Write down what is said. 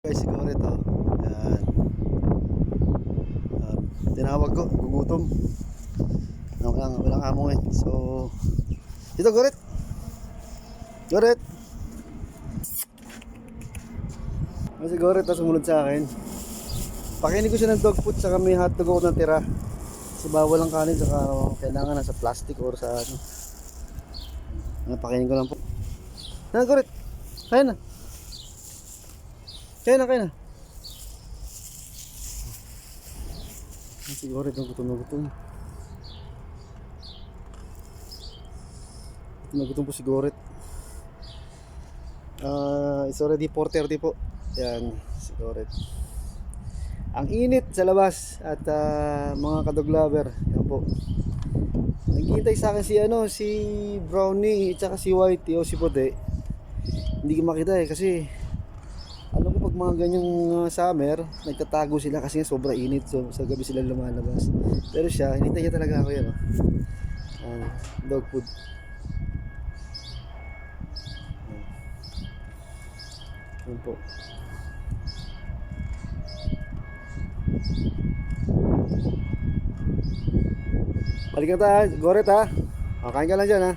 Guys, siguro ito. Yan. Tinawag ko, gugutom. Walang amo ngayon. So, dito, Goret. Goret. Kasi Goret na sumunod sa akin. Pakainin ko siya ng dog food, saka may hotdog ako ng tira. Kasi bawal ang kanin, saka kailangan nasa plastic or sa ano. Pakainin ko lang po. Na, Goret. Kaya na. Kaya na. Siguro itong gutom na gutom. Gutom na gutom po si Goret. It's already 4:30 po. Yan, si Goret. Ang init sa labas at mga kadog lover. Yan po. Naghihintay sa akin si Brownie at saka si Whitey o si Puti. Hindi ko makita kasi alam ko pag mga ganyang summer, nagtatago sila kasi nga sobra init. So sa gabi sila lumalabas. Pero siya, hinintay niya talaga ako yan. Dog food. Yan po. Balik na tayo, Goret ha. Kain ka lang dyan ha.